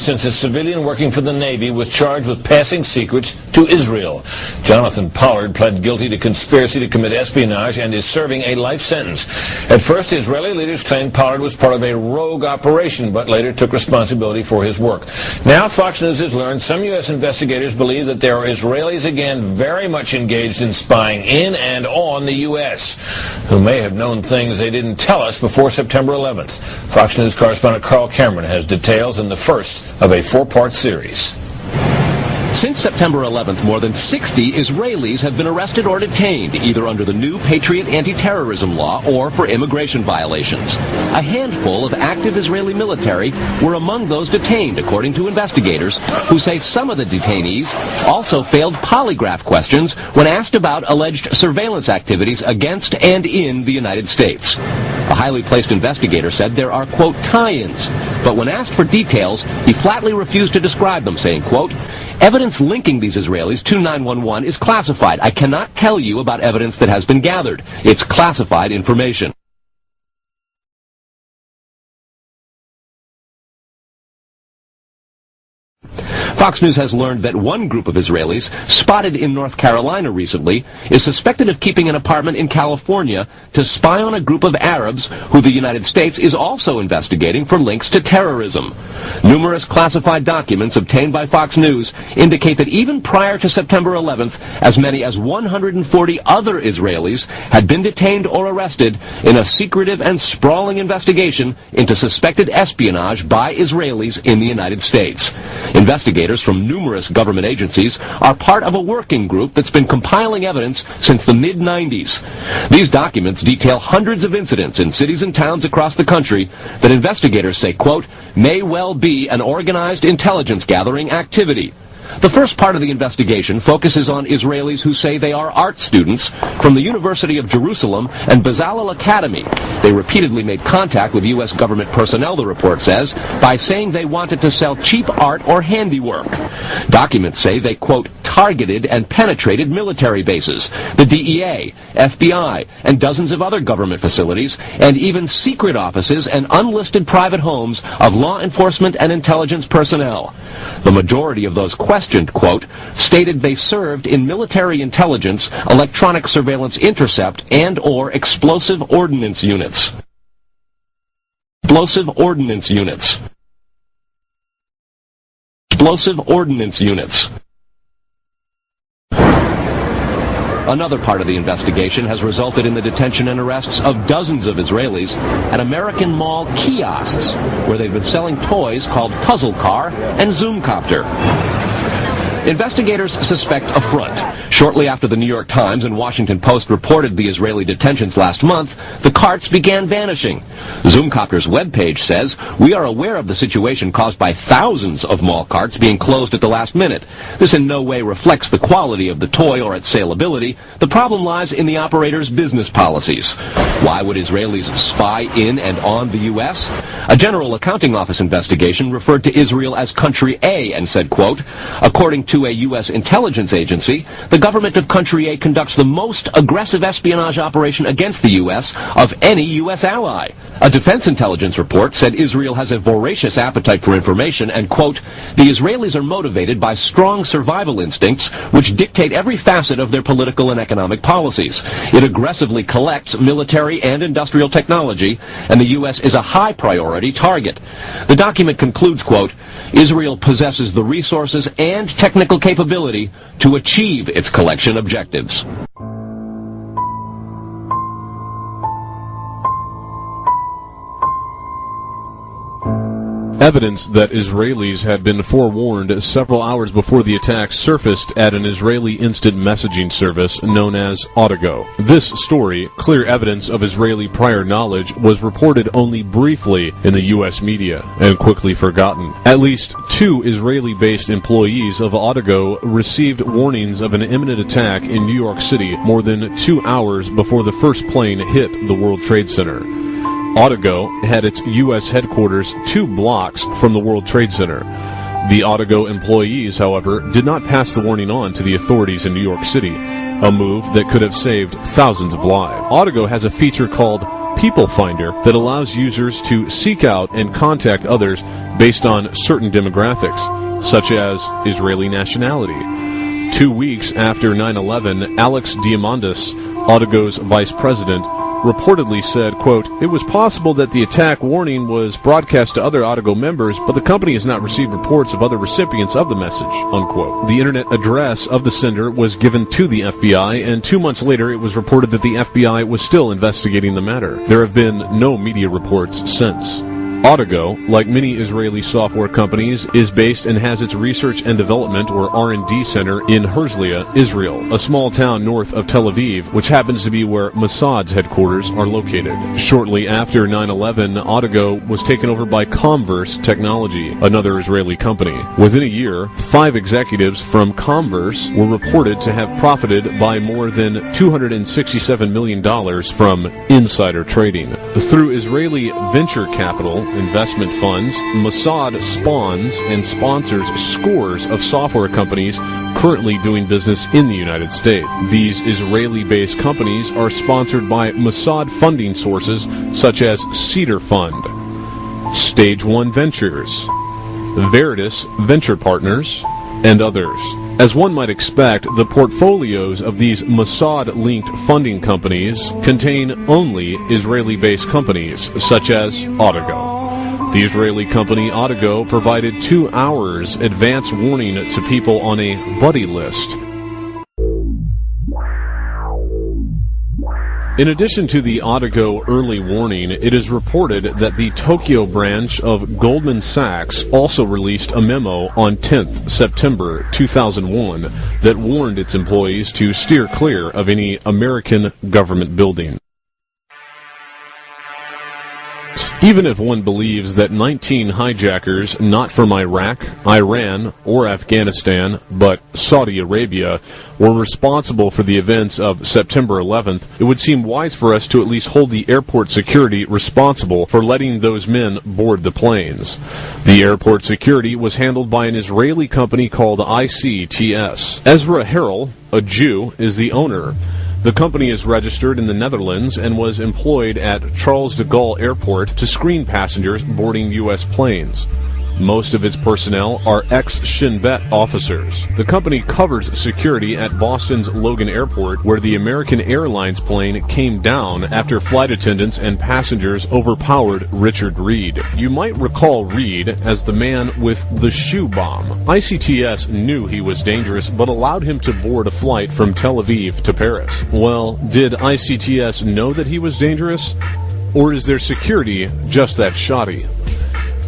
since a civilian working for the Navy was charged with passing secrets to Israel. Jonathan Pollard pled guilty to conspiracy to commit espionage and is serving a life sentence. At first, Israeli leaders claimed Pollard was part of a rogue operation, but later took responsibility for his work. Now, Fox News has learned some U.S. investigators believe that there are Israelis again very much engaged in spying in and on the U.S., who may have known things they didn't tell us before September 11th. Fox News correspondent Carl Cameron has details in the first of a four-part series. Since September 11th, more than 60 Israelis have been arrested or detained, either under the new Patriot anti-terrorism law or for immigration violations. A handful of active Israeli military were among those detained, according to investigators, who say some of the detainees also failed polygraph questions when asked about alleged surveillance activities against and in the United States. A highly placed investigator said there are, quote, tie-ins, but when asked for details, he flatly refused to describe them, saying, quote, evidence linking these Israelis to 911 is classified. I cannot tell you about evidence that has been gathered. It's classified information. Fox News has learned that one group of Israelis, spotted in North Carolina recently, is suspected of keeping an apartment in California to spy on a group of Arabs who the United States is also investigating for links to terrorism. Numerous classified documents obtained by Fox News indicate that even prior to September 11th, as many as 140 other Israelis had been detained or arrested in a secretive and sprawling investigation into suspected espionage by Israelis in the United States. Investigators from numerous government agencies are part of a working group that's been compiling evidence since the mid-90s. These documents detail hundreds of incidents in cities and towns across the country that investigators say, quote, may well be an organized intelligence gathering activity. The first part of the investigation focuses on Israelis who say they are art students from the University of Jerusalem and Bezalel Academy. They repeatedly made contact with U.S. government personnel, the report says, by saying they wanted to sell cheap art or handiwork. Documents say they, quote, targeted and penetrated military bases, the DEA, FBI, and dozens of other government facilities, and even secret offices and unlisted private homes of law enforcement and intelligence personnel. The majority of those questioned, quote, stated they served in military intelligence, electronic surveillance intercept, and or explosive ordnance units. Explosive ordnance units. Explosive ordnance units. Another part of the investigation has resulted in the detention and arrests of dozens of Israelis at American Mall kiosks, where they've been selling toys called Puzzle Car and Zoomcopter. Investigators suspect a front. Shortly after the New York Times and Washington Post reported the Israeli detentions last month, the carts began vanishing. Zoomcopter's webpage says, we are aware of the situation caused by thousands of mall carts being closed at the last minute. This in no way reflects the quality of the toy or its saleability. The problem lies in the operator's business policies. Why would Israelis spy in and on the U.S.? A General Accounting Office investigation referred to Israel as Country A and said, quote, according to a U.S. intelligence agency, the government of Country A conducts the most aggressive espionage operation against the U.S. of any U.S. ally. A defense intelligence report said Israel has a voracious appetite for information and, quote, the Israelis are motivated by strong survival instincts which dictate every facet of their political and economic policies. It aggressively collects military and industrial technology, and the U.S. is a high priority target. The document concludes, quote, Israel possesses the resources and technical capability to achieve its collection objectives. Evidence that Israelis had been forewarned several hours before the attack surfaced at an Israeli instant messaging service known as Autogo. This story, clear evidence of Israeli prior knowledge, was reported only briefly in the U.S. media and quickly forgotten. At least 2 Israeli-based employees of Autogo received warnings of an imminent attack in New York City more than 2 hours before the first plane hit the World Trade Center. Autogo had its U.S. headquarters 2 blocks from the World Trade Center. The Autogo employees, however, did not pass the warning on to the authorities in New York City, a move that could have saved thousands of lives. Autogo has a feature called people finder that allows users to seek out and contact others based on certain demographics, such as Israeli nationality. 2 weeks after 9/11, Alex Diamandis, Autogo's vice president, reportedly said, quote, "It was possible that the attack warning was broadcast to other Autogo members, but the company has not received reports of other recipients of the message," unquote. The internet address of the sender was given to the FBI, and 2 months later it was reported that the FBI was still investigating the matter. There have been no media reports since. Autogo, like many Israeli software companies, is based and has its research and development, or R&D center, in Herzliya, Israel, a small town north of Tel Aviv, which happens to be where Mossad's headquarters are located. Shortly after 9/11, Autogo was taken over by Comverse Technology, another Israeli company. Within a year, 5 executives from Comverse were reported to have profited by more than $267 million from insider trading. Through Israeli venture capital investment funds, Mossad spawns and sponsors scores of software companies currently doing business in the United States. These Israeli-based companies are sponsored by Mossad funding sources such as Cedar Fund, Stage 1 Ventures, Veritas Venture Partners, and others. As one might expect, the portfolios of these Mossad-linked funding companies contain only Israeli-based companies, such as Autogo. The Israeli company Autogo provided 2 hours advance warning to people on a buddy list. In addition to the Autogo early warning, it is reported that the Tokyo branch of Goldman Sachs also released a memo on 10th September 2001 that warned its employees to steer clear of any American government building. Even if one believes that 19 hijackers, not from Iraq, Iran, or Afghanistan, but Saudi Arabia, were responsible for the events of September 11th, it would seem wise for us to at least hold the airport security responsible for letting those men board the planes. The airport security was handled by an Israeli company called ICTS. Ezra Harrell, a Jew, is the owner. The company is registered in the Netherlands and was employed at Charles de Gaulle Airport to screen passengers boarding U.S. planes. Most of its personnel are ex-Shin Bet officers. The company covers security at Boston's Logan Airport, where the American Airlines plane came down after flight attendants and passengers overpowered Richard Reed. You might recall Reed as the man with the shoe bomb. ICTS knew he was dangerous, but allowed him to board a flight from Tel Aviv to Paris. Well, did ICTS know that he was dangerous? Or is their security just that shoddy?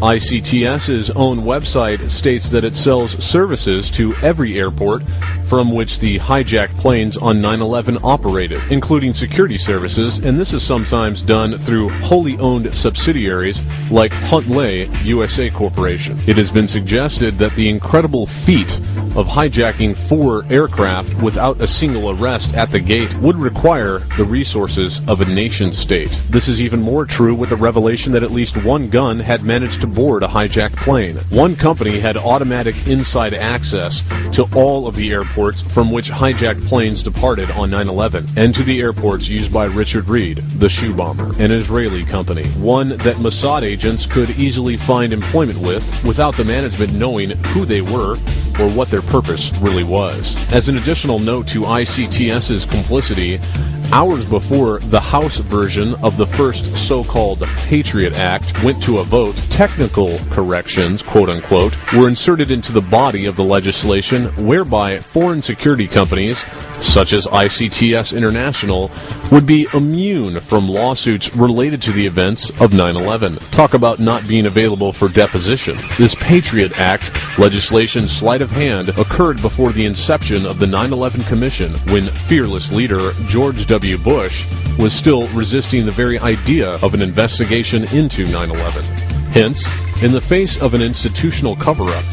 ICTS's own website states that it sells services to every airport from which the hijacked planes on 9/11 operated, including security services, and this is sometimes done through wholly owned subsidiaries like Huntley USA Corporation. It has been suggested that the incredible feat of hijacking 4 aircraft without a single arrest at the gate would require the resources of a nation-state. This is even more true with the revelation that at least one gun had managed to board a hijacked plane. One company had automatic inside access to all of the airports from which hijacked planes departed on 9/11, and to the airports used by Richard Reed, the shoe bomber, an Israeli company, one that Mossad agents could easily find employment with without the management knowing who they were or what their purpose really was. As an additional note to ICTS's complicity, hours before the House version of the first so-called Patriot Act went to a vote, technical corrections, quote-unquote, were inserted into the body of the legislation whereby foreign security companies, such as ICTS International, would be immune from lawsuits related to the events of 9/11. Talk about not being available for deposition. This Patriot Act legislation sleight of hand occurred before the inception of the 9/11 Commission, when fearless leader George W. Bush was still resisting the very idea of an investigation into 9/11. Hence, in the face of an institutional cover-up,